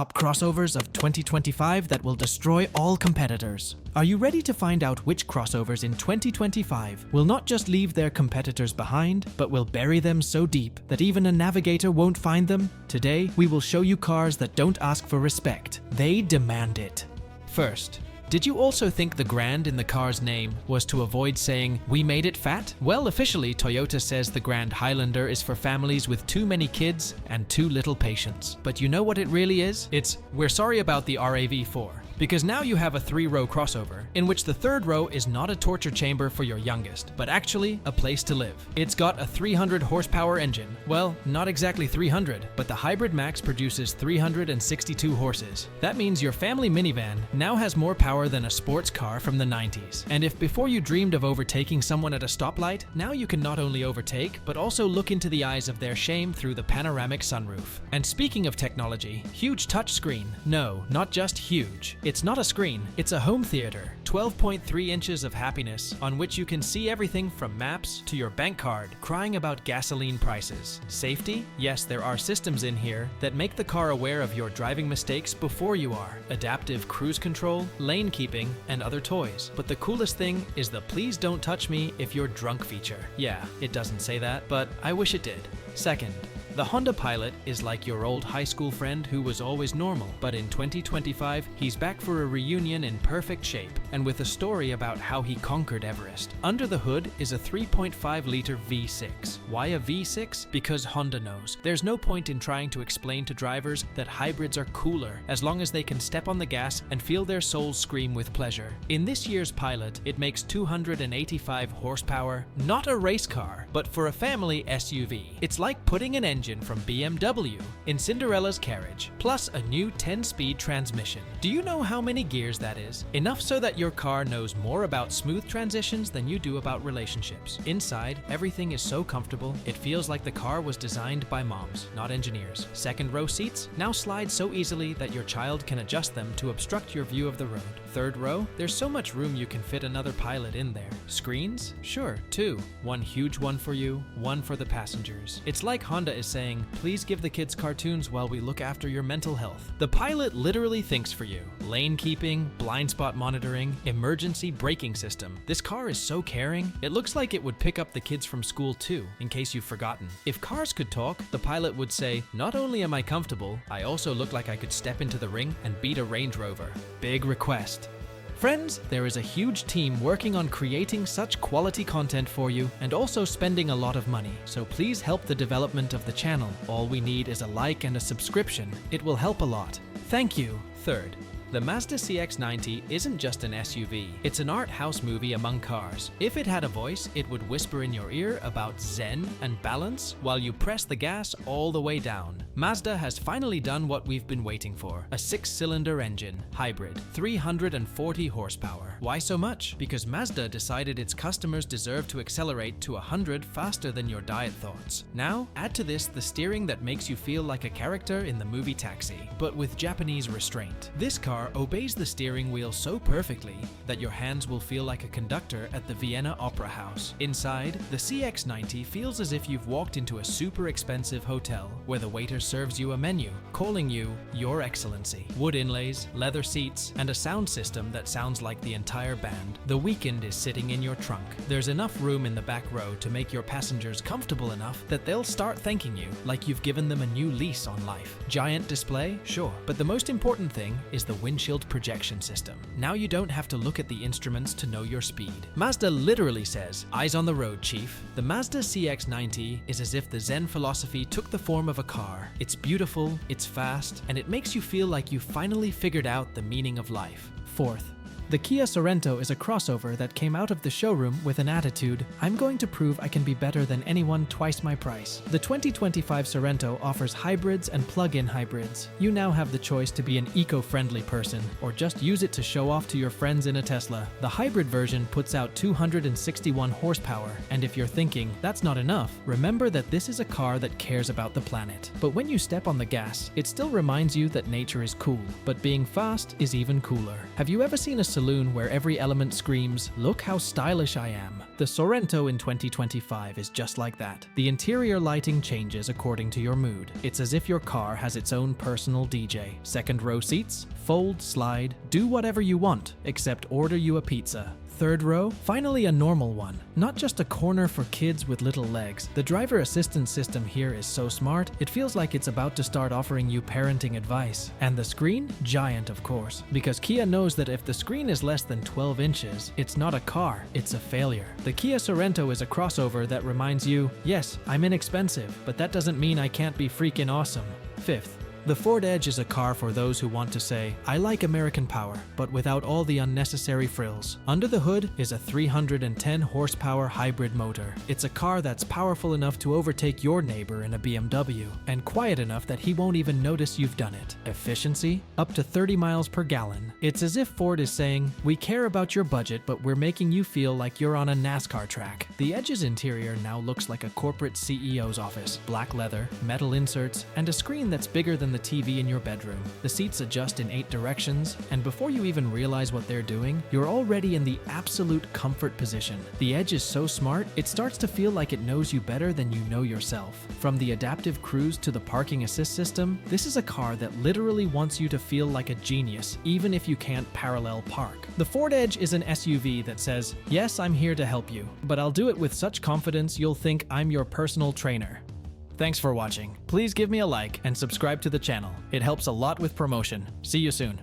top crossovers of 2025 that will destroy all competitors. Are you ready to find out which crossovers in 2025 will not just leave their competitors behind, but will bury them so deep that even a navigator won't find them? Today, we will show you cars that don't ask for respect. They demand it. First, did you also think the Grand in the car's name was to avoid saying, "We made it fat"? Well, officially, Toyota says the Grand Highlander is for families with too many kids and too little patience. But you know what it really is? It's, "We're sorry about the RAV4." Because now you have a 3-row crossover, in which the third row is not a torture chamber for your youngest, but actually a place to live. It's got a 300 horsepower engine. Well, not exactly 300, but the Hybrid Max produces 362 horses. That means your family minivan now has more power than a sports car from the 90s. And if before you dreamed of overtaking someone at a stoplight, now you can not only overtake, but also look into the eyes of their shame through the panoramic sunroof. And speaking of technology, huge touchscreen. No, not just huge. It's not a screen, it's a home theater. 12.3 inches of happiness on which you can see everything from maps to your bank card crying about gasoline prices. Safety? Yes, there are systems in here that make the car aware of your driving mistakes before you are. Adaptive cruise control, lane keeping, and other toys. But the coolest thing is the "please don't touch me if you're drunk" feature. Yeah, it doesn't say that, but I wish it did. Second, the Honda Pilot is like your old high school friend who was always normal, but in 2025, he's back for a reunion in perfect shape, and with a story about how he conquered Everest. Under the hood is a 3.5-liter V6. Why a V6? Because Honda knows. There's no point in trying to explain to drivers that hybrids are cooler, as long as they can step on the gas and feel their souls scream with pleasure. In this year's Pilot, it makes 285 horsepower, not a race car, but for a family SUV. It's like putting an engine from BMW in Cinderella's carriage, plus a new 10-speed transmission. Do you know how many gears that is? Enough so that your car knows more about smooth transitions than you do about relationships. Inside, everything is so comfortable, it feels like the car was designed by moms, not engineers. Second row seats now slide so easily that your child can adjust them to obstruct your view of the road. Third row, there's so much room you can fit another Pilot in there. Screens? Sure, 2. One huge one for you, one for the passengers. It's like Honda is saying, "Please give the kids cartoons while we look after your mental health." The Pilot literally thinks for you. Lane keeping, blind spot monitoring, emergency braking system. This car is so caring, it looks like it would pick up the kids from school too, in case you've forgotten. If cars could talk, the Pilot would say, "Not only am I comfortable, I also look like I could step into the ring and beat a Range Rover." Big request. Friends, there is a huge team working on creating such quality content for you and also spending a lot of money, so please help the development of the channel. All we need is a like and a subscription. It will help a lot. Thank you. Third, the Mazda CX-90 isn't just an SUV, it's an art house movie among cars. If it had a voice, it would whisper in your ear about zen and balance while you press the gas all the way down. Mazda has finally done what we've been waiting for, a 6-cylinder engine, hybrid, 340 horsepower. Why so much? Because Mazda decided its customers deserve to accelerate to 100 faster than your diet thoughts. Now, add to this the steering that makes you feel like a character in the movie Taxi, but with Japanese restraint. This car obeys the steering wheel so perfectly that your hands will feel like a conductor at the Vienna Opera House. Inside, the CX-90 feels as if you've walked into a super expensive hotel where the waiter serves you a menu, calling you Your Excellency. Wood inlays, leather seats, and a sound system that sounds like the entire band. The weekend is sitting in your trunk. There's enough room in the back row to make your passengers comfortable enough that they'll start thanking you like you've given them a new lease on life. Giant display? Sure. But the most important thing is the windshield projection system. Now you don't have to look at the instruments to know your speed. Mazda literally says, "Eyes on the road, chief." The Mazda CX-90 is as if the Zen philosophy took the form of a car. It's beautiful, it's fast, and it makes you feel like you finally figured out the meaning of life. Fourth, the Kia Sorento is a crossover that came out of the showroom with an attitude, "I'm going to prove I can be better than anyone twice my price." The 2025 Sorento offers hybrids and plug-in hybrids. You now have the choice to be an eco-friendly person, or just use it to show off to your friends in a Tesla. The hybrid version puts out 261 horsepower, and if you're thinking, that's not enough, remember that this is a car that cares about the planet. But when you step on the gas, it still reminds you that nature is cool, but being fast is even cooler. Have you ever seen a saloon where every element screams, "Look how stylish I am." The Sorento in 2025 is just like that. The interior lighting changes according to your mood. It's as if your car has its own personal DJ. Second row seats, fold, slide, do whatever you want, except order you a pizza. Third row, finally a normal one, not just a corner for kids with little legs. The driver assistance system here is so smart, it feels like it's about to start offering you parenting advice. And the screen? Giant, of course, because Kia knows that if the screen is less than 12 inches, it's not a car, it's a failure. The Kia Sorento is a crossover that reminds you, yes, I'm inexpensive, but that doesn't mean I can't be freaking awesome. Fifth, the Ford Edge is a car for those who want to say, I like American power, but without all the unnecessary frills. Under the hood is a 310 horsepower hybrid motor. It's a car that's powerful enough to overtake your neighbor in a BMW, and quiet enough that he won't even notice you've done it. Efficiency? Up to 30 miles per gallon. It's as if Ford is saying, we care about your budget, but we're making you feel like you're on a NASCAR track. The Edge's interior now looks like a corporate CEO's office. Black leather, metal inserts, and a screen that's bigger than the TV in your bedroom. The seats adjust in 8 directions, and before you even realize what they're doing, you're already in the absolute comfort position. The Edge is so smart, it starts to feel like it knows you better than you know yourself. From the adaptive cruise to the parking assist system, this is a car that literally wants you to feel like a genius, even if you can't parallel park. The Ford Edge is an SUV that says, yes, I'm here to help you, but I'll do it with such confidence you'll think I'm your personal trainer. Thanks for watching. Please give me a like and subscribe to the channel. It helps a lot with promotion. See you soon.